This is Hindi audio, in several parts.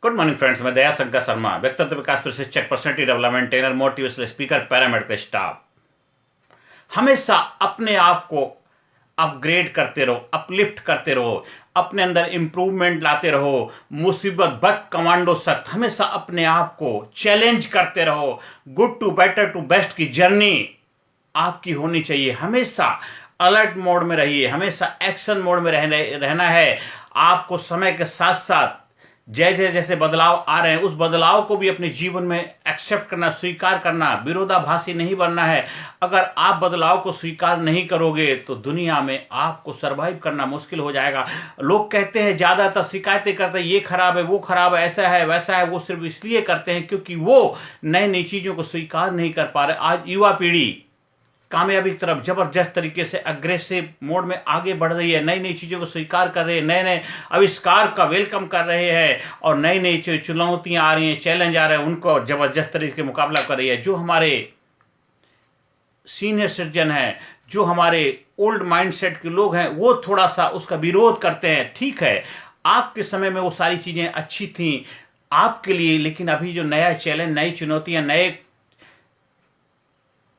गुड मॉर्निंग फ्रेंड्स, मैं दया शंकर शर्मा, व्यक्तित्व विकास प्रशिक्षक, personality development trainer, motivational speaker, paramed पे स्टाफ। हमेशा अपने आप को अपग्रेड करते रहो, अपलिफ्ट करते रहो, अपने अंदर इंप्रूवमेंट लाते रहो। मुसीबत बद कमांडो सख्त, हमेशा अपने आप को चैलेंज करते रहो। Good to better to best की जर्नी आपकी होनी चाहिए। हमेशा अलर्ट मोड में रहिए, हमेशा एक्शन मोड में रहना है। आपको समय के साथ साथ जैसे जैसे बदलाव आ रहे हैं, उस बदलाव को भी अपने जीवन में एक्सेप्ट करना, स्वीकार करना, विरोधाभासी नहीं बनना है। अगर आप बदलाव को स्वीकार नहीं करोगे तो दुनिया में आपको सरवाइव करना मुश्किल हो जाएगा। लोग कहते हैं, ज़्यादातर शिकायतें करते हैं, ये खराब है, वो खराब है, ऐसा है, वैसा है। वो सिर्फ इसलिए करते हैं क्योंकि वो नई नई चीज़ों को स्वीकार नहीं कर पा रहे। आज युवा पीढ़ी कामयाबी की तरफ जबरदस्त तरीके से अग्रेसिव मोड में आगे बढ़ रही है, नई नई चीज़ों को स्वीकार कर रही है, नए नए आविष्कार का वेलकम कर रहे हैं, और नई नई चुनौतियां आ रही हैं, चैलेंज आ रहे हैं, उनको जबरदस्त तरीके से मुकाबला कर रही है। जो हमारे सीनियर सिटीजन हैं, जो हमारे ओल्ड माइंडसेट के लोग हैं, वो थोड़ा सा उसका विरोध करते हैं। ठीक है, आपके समय में वो सारी चीज़ें अच्छी थी आपके लिए, लेकिन अभी जो नया चैलेंज, नई चुनौतियां, नए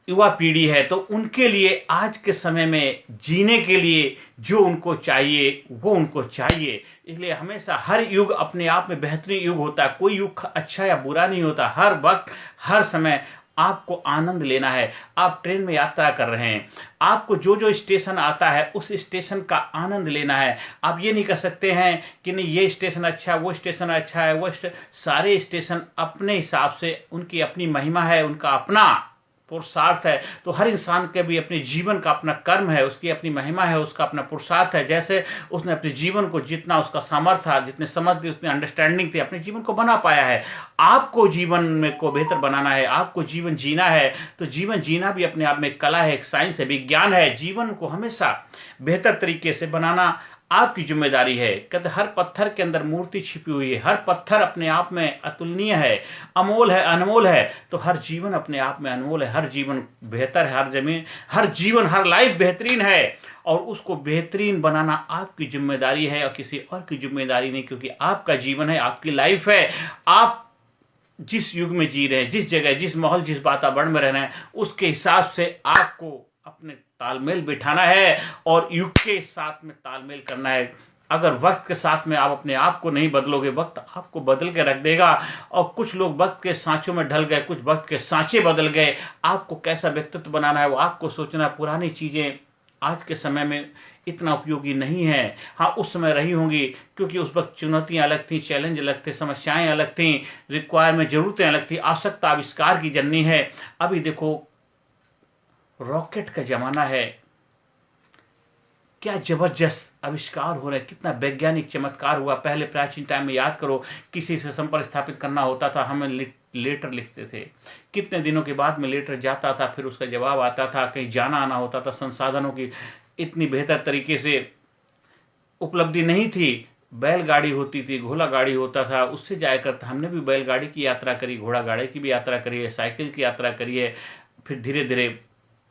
युवा पीढ़ी है, तो उनके लिए आज के समय में जीने के लिए जो उनको चाहिए वो उनको चाहिए। इसलिए हमेशा हर युग अपने आप में बेहतरीन युग होता है। कोई युग अच्छा या बुरा नहीं होता। हर वक्त हर समय आपको आनंद लेना है। आप ट्रेन में यात्रा कर रहे हैं, आपको जो जो स्टेशन आता है उस स्टेशन का आनंद लेना है। आप ये नहीं कह सकते हैं कि नहीं ये स्टेशन अच्छा है, वो स्टेशन अच्छा है, सारे स्टेशन अपने हिसाब से उनकी अपनी महिमा है, उनका अपना पुरुषार्थ है। तो हर इंसान के भी अपने जीवन का अपना कर्म है, उसकी अपनी महिमा है, उसका अपना पुरुषार्थ है। जैसे उसने अपने जीवन को जितना उसका सामर्थ्य था, जितने समझ थी, उतनी अंडरस्टैंडिंग थी, अपने जीवन को बना पाया है। आपको जीवन में को बेहतर बनाना है, आपको जीवन जीना है, तो जीवन जीना भी अपने आप में एक कला है, एक साइंस है, विज्ञान है। जीवन को हमेशा बेहतर तरीके से बनाना आपकी जिम्मेदारी है। कहते हर पत्थर के अंदर मूर्ति छिपी हुई है, हर पत्थर अपने आप में अतुलनीय है, अमोल है, अनमोल है। तो हर जीवन अपने आप में अनमोल है, हर जीवन बेहतर है, हर जीवन, हर लाइफ बेहतरीन है, और उसको बेहतरीन बनाना आपकी जिम्मेदारी है और किसी और की जिम्मेदारी नहीं, क्योंकि आपका जीवन है, आपकी लाइफ है। आप जिस युग में जी रहे हैं, जिस जगह, जिस माहौल, जिस वातावरण में रह रहे हैं, उसके हिसाब से आपको अपने तालमेल बिठाना है और युग के साथ में तालमेल करना है। अगर वक्त के साथ में आप अपने आप को नहीं बदलोगे, वक्त आपको बदल के रख देगा। और कुछ लोग वक्त के सांचों में ढल गए, कुछ वक्त के सांचे बदल गए। आपको कैसा व्यक्तित्व बनाना है वो आपको सोचना है। पुरानी चीज़ें आज के समय में इतना उपयोगी नहीं है। हाँ, उस समय रही होंगी, क्योंकि उस वक्त चुनौतियाँ अलग थी, चैलेंज अलग थे, समस्याएं अलग थी, रिक्वायरमेंट, जरूरतें अलग थी, आवश्यकता आविष्कार की जननी है। अभी देखो रॉकेट का जमाना है, क्या जबरदस्त आविष्कार हो रहे हैं, कितना वैज्ञानिक चमत्कार हुआ। पहले प्राचीन टाइम में याद करो, किसी से संपर्क स्थापित करना होता था, हमें लेटर लिखते थे, कितने दिनों के बाद में लेटर जाता था, फिर उसका जवाब आता था। कहीं जाना आना होता था, संसाधनों की इतनी बेहतर तरीके से उपलब्धि नहीं थी। बैलगाड़ी होती थी, घोड़ा गाड़ी होता था, उससे जाया करता। हमने भी बैलगाड़ी की यात्रा करी, घोड़ा गाड़ी की भी यात्रा करी है, साइकिल की यात्रा करी है। फिर धीरे धीरे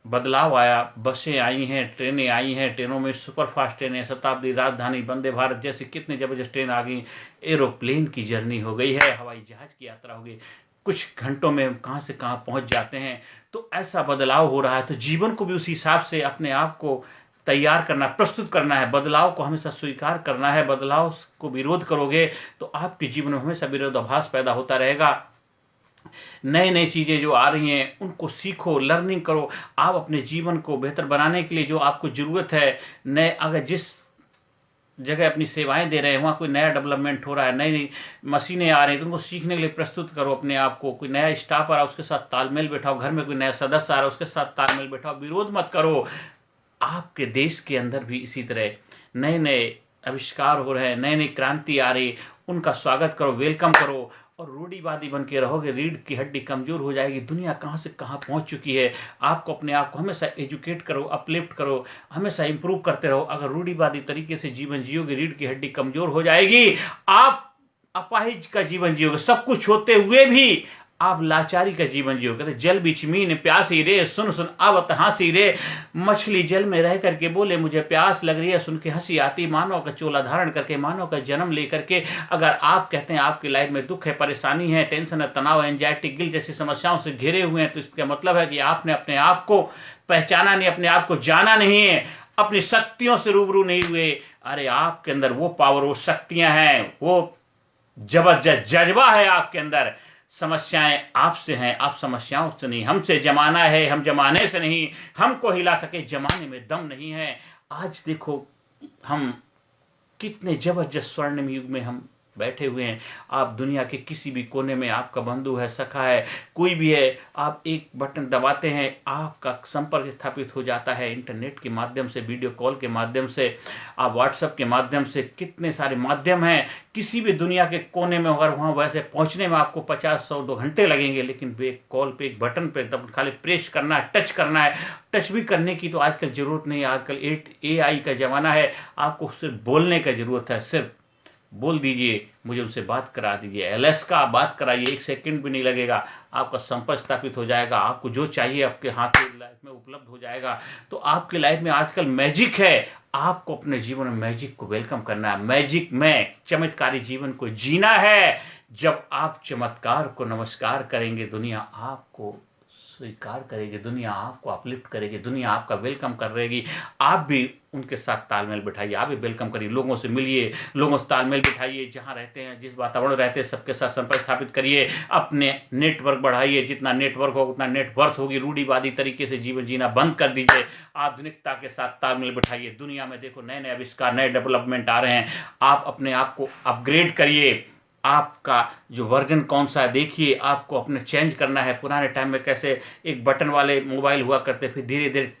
बदलाव आया, बसें आई हैं, ट्रेनें आई हैं, ट्रेनों में सुपरफास्ट ट्रेनें, शताब्दी, राजधानी, वंदे भारत जैसी कितने जबरदस्त ट्रेन आ गई। एरोप्लेन की जर्नी हो गई है, हवाई जहाज की यात्रा हो गई, कुछ घंटों में कहाँ से कहाँ पहुँच जाते हैं। तो ऐसा बदलाव हो रहा है, तो जीवन को भी उसी हिसाब से अपने आप को तैयार करना, प्रस्तुत करना है। बदलाव को हमेशा स्वीकार करना है। बदलाव को विरोध करोगे तो आपके जीवन में हमेशा विरोधाभास पैदा होता रहेगा। नई नई चीज़ें जो आ रही हैं उनको सीखो, लर्निंग करो। आप अपने जीवन को बेहतर बनाने के लिए जो आपको ज़रूरत है, नए, अगर जिस जगह अपनी सेवाएं दे रहे हैं वहाँ कोई नया डेवलपमेंट हो रहा है, नई नई मशीनें आ रही हैं, तो उनको सीखने के लिए प्रस्तुत करो अपने आप को। कोई नया स्टाफ आ रहा है उसके साथ तालमेल बैठाओ, घर में कोई नया सदस्य आ रहा है उसके साथ तालमेल बैठाओ, विरोध मत करो। आपके देश के अंदर भी इसी तरह नए नए आविष्कार हो रहे हैं, नई नई क्रांति आ रही, उनका स्वागत करो, वेलकम करो। और रूढ़िवादी बन के रहोगे, रीढ़ की हड्डी कमजोर हो जाएगी। दुनिया कहाँ से कहाँ पहुँच चुकी है। आपको अपने आप को हमेशा एजुकेट करो, अपलिफ्ट करो, हमेशा इंप्रूव करते रहो। अगर रूढ़िवादी तरीके से जीवन जियोगे, रीढ़ की हड्डी कमजोर हो जाएगी, आप अपाहिज का जीवन जियोगे। सब कुछ होते हुए भी आप लाचारी का जीवन जियो। कहते जल बिच मीन प्यासी रे, सुन सुन आवत हंसी रे। मछली जल में रह करके बोले मुझे प्यास लग रही है, सुन के हंसी आती। मानव का चोला धारण करके, मानव का जन्म लेकर के अगर आप कहते हैं आपकी लाइफ में दुख है, परेशानी है, टेंशन है, तनाव है, एंजाइटी, गिल्ट जैसी समस्याओं से घिरे हुए हैं, तो इसका मतलब है कि आपने अपने आप को पहचाना नहीं, अपने आप को जाना नहीं है, अपनी शक्तियों से रूबरू नहीं हुए। अरे आपके अंदर वो पावर, वो शक्तियां हैं, वो जबरदस्त जज्बा है आपके अंदर। समस्याएं आपसे हैं, आप समस्याओं से नहीं। हमसे जमाना है, हम जमाने से नहीं। हमको हिला सके जमाने में दम नहीं है। आज देखो हम कितने जबरदस्त स्वर्णिम युग में हम बैठे हुए हैं। आप दुनिया के किसी भी कोने में, आपका बंधु है, सखा है, कोई भी है, आप एक बटन दबाते हैं, आपका संपर्क स्थापित हो जाता है इंटरनेट के माध्यम से, वीडियो कॉल के माध्यम से, आप व्हाट्सएप के माध्यम से। कितने सारे माध्यम हैं, किसी भी दुनिया के कोने में अगर वहाँ वैसे पहुँचने में आपको 50-100-2 घंटे लगेंगे, लेकिन एक कॉल पे, एक बटन पे खाली प्रेस करना है, टच करना है। टच भी करने की तो आजकल जरूरत नहीं है, आजकल AI का ज़माना है। आपको सिर्फ बोलने का ज़रूरत है, सिर्फ बोल दीजिए, मुझे उनसे बात करा दीजिए, एलएस का बात कराइए, 1 सेकंड भी नहीं लगेगा, आपका संपर्क स्थापित हो जाएगा। आपको जो चाहिए आपके हाथ में लाइफ में उपलब्ध हो जाएगा। तो आपकी लाइफ में आजकल मैजिक है, आपको अपने जीवन में मैजिक को वेलकम करना है, मैजिक में चमत्कारी जीवन को जीना है। जब आप चमत्कार को नमस्कार करेंगे, दुनिया आपको स्वीकार करेगी, दुनिया आपको अपलिफ्ट करेगी, दुनिया आपका वेलकम करेगी। आप भी उनके साथ तालमेल बिठाइए, आप भी वेलकम करिए, लोगों से मिलिए, लोगों से तालमेल बिठाइए, जहाँ रहते हैं, जिस वातावरण रहते हैं, सबके साथ संपर्क स्थापित करिए, अपने नेटवर्क बढ़ाइए। जितना नेटवर्क होगा उतना नेटवर्थ होगी। रूढ़िवादी तरीके से जीवन जीना बंद कर दीजिए, आधुनिकता के साथ तालमेल बिठाइए। दुनिया में देखो नए नए आविष्कार, नए डेवलपमेंट आ रहे हैं, आप अपने आप को अपग्रेड करिए। आपका जो वर्जन कौन सा है देखिए, आपको अपने चेंज करना है। पुराने टाइम में कैसे एक बटन वाले मोबाइल हुआ करते, फिर धीरे धीरे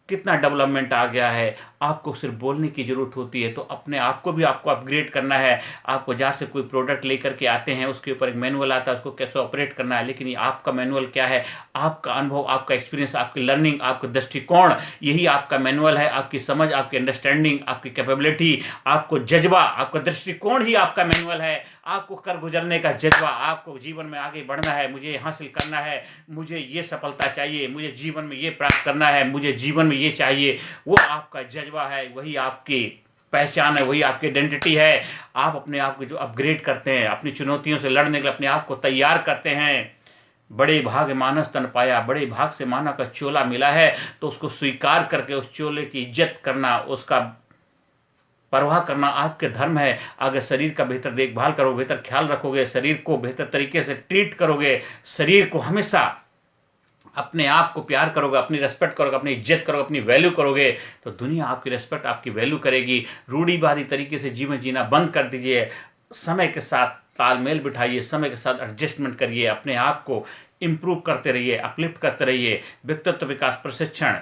कितना डेवलपमेंट आ गया है। आपको सिर्फ बोलने की ज़रूरत होती है। तो अपने आप को भी आपको अपग्रेड करना है। आपको जहाँ से कोई प्रोडक्ट लेकर के आते हैं, उसके ऊपर एक मैनुअल आता है, उसको कैसे ऑपरेट करना है। लेकिन ये आपका मैनुअल क्या है? आपका अनुभव, आपका एक्सपीरियंस, आपकी लर्निंग, आपका दृष्टिकोण, यही आपका मैनुअल है। आपकी समझ, आपकी अंडरस्टैंडिंग, आपकी कैपेबिलिटी, आपको जज्बा, आपका दृष्टिकोण ही आपका मैनुअल है। आपको कर गुजरने का जज्बा, आपको जीवन में आगे बढ़ना है, मुझे हासिल करना है, मुझे ये सफलता चाहिए, मुझे जीवन में ये प्राप्त करना है, मुझे जीवन में ये चाहिए, वो आपका जज्बा है, वही आपकी पहचान है, वही आपकी आइडेंटिटी है। आप अपने आप को जो अपग्रेड करते हैं, अपनी चुनौतियों से लड़ने के लिए अपने आप को तैयार करते हैं। बड़े भाग मानस तन पाया, बड़े भाग से मानव का चोला मिला है, तो उसको स्वीकार करके उस चोले की इज्जत करना, उसका परवाह करना आपके धर्म है। अगर शरीर का बेहतर देखभाल करोगे, बेहतर ख्याल रखोगे, शरीर को बेहतर तरीके से ट्रीट करोगे, शरीर को हमेशा अपने आप को प्यार करोगे, अपनी रेस्पेक्ट करोगे, अपनी इज्जत करोगे, अपनी वैल्यू करोगे, तो दुनिया आपकी रेस्पेक्ट, आपकी वैल्यू करेगी। रूढ़िवादी तरीके से जीवन जीना बंद कर दीजिए। समय के साथ तालमेल बिठाइए, समय के साथ एडजस्टमेंट करिए, अपने आप को इम्प्रूव करते रहिए, अपलिफ्ट करते रहिए। व्यक्तित्व विकास प्रशिक्षण,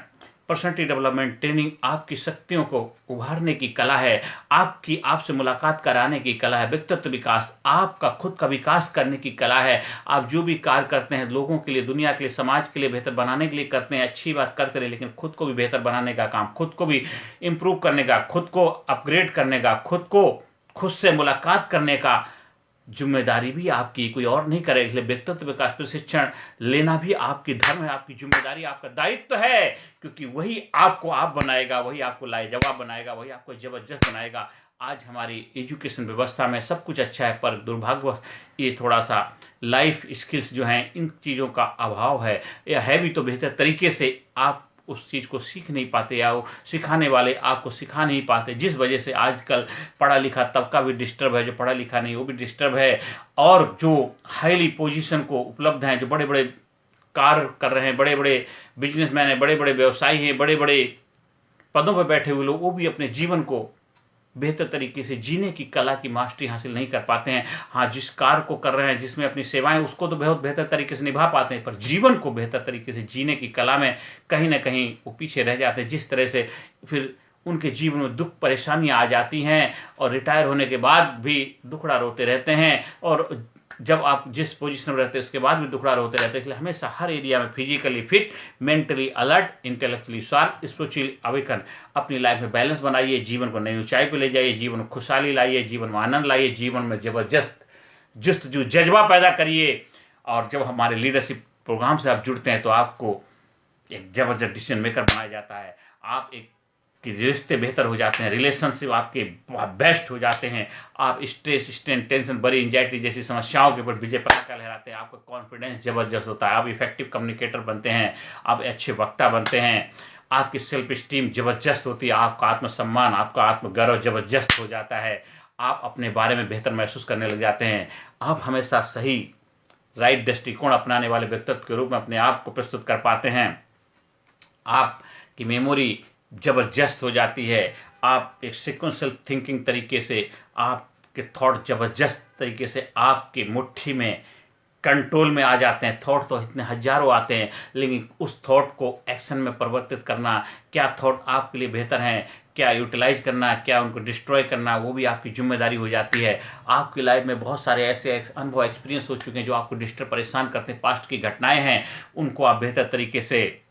पर्सनैलिटी डेवलपमेंट ट्रेनिंग आपकी शक्तियों को उभारने की कला है, आपकी आपसे मुलाकात कराने की कला है। व्यक्तित्व विकास आपका खुद का विकास करने की कला है। आप जो भी कार्य करते हैं लोगों के लिए, दुनिया के लिए, समाज के लिए बेहतर बनाने के लिए करते हैं, अच्छी बात करते रहे, लेकिन खुद को भी बेहतर बनाने का काम, खुद को भी इम्प्रूव करने का, खुद को अपग्रेड करने का, खुद से मुलाकात करने का जिम्मेदारी भी आपकी, कोई और नहीं करे। इसलिए व्यक्तित्व विकास प्रशिक्षण लेना भी आपकी धर्म है, आपकी जिम्मेदारी, आपका दायित्व है, क्योंकि वही आपको आप बनाएगा, वही आपको लाजवाब बनाएगा, वही आपको जबरदस्त बनाएगा। आज हमारी एजुकेशन व्यवस्था में सब कुछ अच्छा है, पर दुर्भाग्यवश ये थोड़ा सा लाइफ स्किल्स जो हैं, इन चीज़ों का अभाव है। यह है भी तो बेहतर तरीके से आप उस चीज़ को सीख नहीं पाते, या वो सिखाने वाले आपको सिखा नहीं पाते, जिस वजह से आजकल पढ़ा लिखा तबका भी डिस्टर्ब है, जो पढ़ा लिखा नहीं वो भी डिस्टर्ब है। और जो हाईली पोजीशन को उपलब्ध हैं, जो बड़े बड़े कार्य कर रहे हैं, बड़े बड़े बिजनेसमैन हैं, बड़े बड़े व्यवसायी हैं, बड़े बड़े पदों पर बैठे हुए लोग, वो भी अपने जीवन को बेहतर तरीके से जीने की कला की मास्टरी हासिल नहीं कर पाते हैं। हाँ, जिस कार्य को कर रहे हैं, जिसमें अपनी सेवाएं, उसको तो बहुत बेहतर तरीके से निभा पाते हैं, पर जीवन को बेहतर तरीके से जीने की कला में कहीं ना कहीं वो पीछे रह जाते हैं। जिस तरह से फिर उनके जीवन में दुख परेशानियां आ जाती हैं, और रिटायर होने के बाद भी दुखड़ा रोते रहते हैं, और जब आप जिस पोजीशन में रहते हैं उसके बाद भी दुखड़ा रोते रहते हैं। इसलिए हमेशा हर एरिया में physically fit, mentally alert, intellectually sharp, spiritually awaken, अपनी लाइफ में बैलेंस बनाइए, जीवन को नई ऊंचाई पर ले जाइए, जीवन में खुशहाली लाइए, जीवन में आनंद लाइए, जीवन में जबरदस्त जस्तजू जज्बा पैदा करिए। और जब हमारे लीडरशिप प्रोग्राम से आप जुड़ते हैं तो आपको एक ज़बरदस्त डिसीजन मेकर बनाया जाता है। आप एक कि रिश्ते बेहतर हो जाते हैं, रिलेशनशिप आपके बेस्ट हो जाते हैं। आप स्ट्रेस, स्ट्रेन, टेंशन, बड़ी एंजाइटी जैसी समस्याओं के ऊपर विजय पताका लहराते हैं। आपका कॉन्फिडेंस जबरदस्त होता है। आप इफेक्टिव कम्युनिकेटर बनते हैं। आप अच्छे वक्ता बनते हैं। आपकी सेल्फ स्टीम जबरदस्त होती है। आपका आत्मसम्मान, आपका आत्मगौरव जबरदस्त हो जाता है। आप अपने बारे में बेहतर महसूस करने लग जाते हैं। आप हमेशा सही राइट दृष्टिकोण अपनाने वाले व्यक्तित्व के रूप में अपने आप को प्रस्तुत कर पाते हैं। आपकी मेमोरी जबरदस्त हो जाती है। आप एक सिक्वेंशियल थिंकिंग तरीके से आपके थॉट जबरदस्त तरीके से आपकी मुट्ठी में कंट्रोल में आ जाते हैं। थॉट तो इतने हजारों आते हैं, लेकिन उस थॉट को एक्शन में परिवर्तित करना, क्या थॉट आपके लिए बेहतर हैं, क्या यूटिलाइज करना, क्या उनको डिस्ट्रॉय करना, वो भी आपकी जिम्मेदारी हो जाती है। आपकी लाइफ में बहुत सारे ऐसे अनुभव एक्सपीरियंस हो चुके हैं जो आपको डिस्टर्ब परेशान करते हैं। पास्ट की घटनाएं हैं, उनको आप बेहतर तरीके से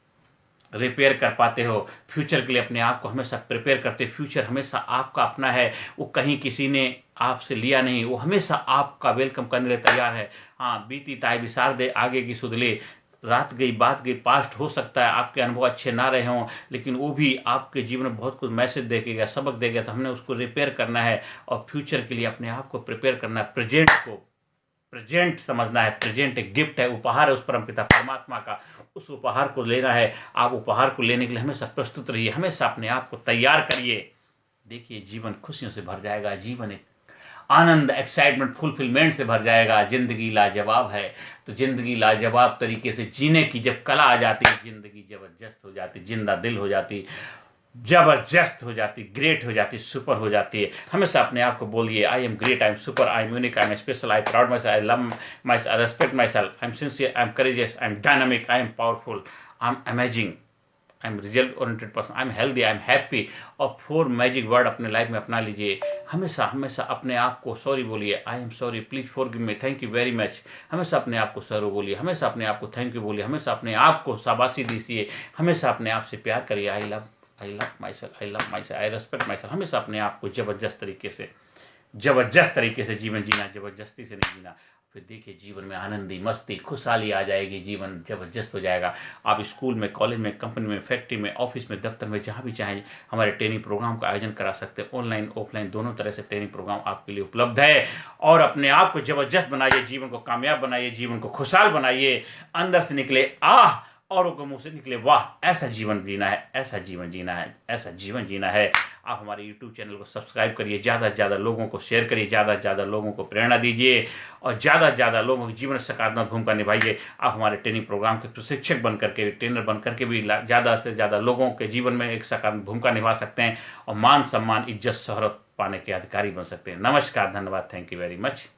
रिपेयर कर पाते हो। फ्यूचर के लिए अपने आप को हमेशा प्रिपेयर करते। फ्यूचर हमेशा आपका अपना है, वो कहीं किसी ने आपसे लिया नहीं, वो हमेशा आपका वेलकम करने के लिए तैयार है। हाँ, बीती ताई विसार दे, आगे की सुध ले। रात गई बात गई, पास्ट हो सकता है आपके अनुभव अच्छे ना रहे हों, लेकिन वो भी आपके जीवन में बहुत कुछ मैसेज देगा, सबक देगा। तो हमने उसको रिपेयर करना है और फ्यूचर के लिए अपने आप को प्रिपेयर करना है। प्रेजेंट को प्रेजेंट समझना है। प्रेजेंट एक गिफ्ट है, उपहार है उस परमपिता परमात्मा का। उस उपहार को लेना है। आप उपहार को लेने के लिए हमेशा प्रस्तुत रहिए, हमेशा अपने आप को तैयार करिए। देखिए, जीवन खुशियों से भर जाएगा। जीवन एक आनंद, एक्साइटमेंट, फुलफिलमेंट से भर जाएगा। जिंदगी लाजवाब है। तो जिंदगी लाजवाब तरीके से जीने की जब कला आ जाती है, जिंदगी जबरदस्त हो जाती, जिंदा दिल हो जाती, जबरदस्त हो जाती, ग्रेट हो जाती, सुपर हो जाती है। हमेशा अपने आप को बोलिए, I am great, I am super, I am unique, I am special, I proud my self, I love my self, I respect my self, I am sincere, I am courageous, I am dynamic, I am powerful, I am amazing, I am result oriented person, I am healthy, I am happy. और 4 मैजिक वर्ड अपने लाइफ में अपना लीजिए। हमेशा हमेशा अपने आप को सॉरी बोलिए, I am sorry, please forgive me, thank you very much. हमेशा अपने आप को सॉरी बोलिए, हमेशा अपने आप को थैंक यू बोलिए, हमेशा अपने आप को शाबाशी दीजिए, हमेशा अपने आप से प्यार करिए। I love my self, I love my self, I respect my self. हमेशा अपने आप को जबरदस्त तरीके से जीवन जीना, जबरदस्ती से नहीं जीना। फिर देखिए, जीवन में आनंदी, मस्ती, खुशहाली आ जाएगी। जीवन जबरदस्त हो जाएगा। आप स्कूल में, कॉलेज में, कंपनी में, फैक्ट्री में, ऑफिस में, दफ्तर में, जहाँ भी चाहें हमारे ट्रेनिंग प्रोग्राम का आयोजन करा सकते हैं। ऑनलाइन, ऑफलाइन, दोनों तरह से ट्रेनिंग प्रोग्राम आपके लिए उपलब्ध है। और अपने आप को जबरदस्त बनाइए, जीवन को कामयाब बनाइए, जीवन को खुशहाल बनाइए। अंदर से निकले आह, औरों के मुंह से निकले वाह। ऐसा जीवन जीना है, ऐसा जीवन जीना है, ऐसा जीवन जीना है। आप हमारे YouTube चैनल को सब्सक्राइब करिए, ज़्यादा से ज़्यादा लोगों को शेयर करिए, ज़्यादा से ज़्यादा लोगों को प्रेरणा दीजिए और ज़्यादा से ज़्यादा लोगों के जीवन में सकारात्मक भूमिका निभाइए। आप हमारे ट्रेनिंग प्रोग्राम के प्रशिक्षक बन करके, ट्रेनर बन करके भी ज़्यादा से ज़्यादा लोगों के जीवन में एक सकारात्मक भूमिका निभा सकते हैं और मान सम्मान, इज्जत, शोहरत पाने के अधिकारी बन सकते हैं। नमस्कार, धन्यवाद, थैंक यू वेरी मच।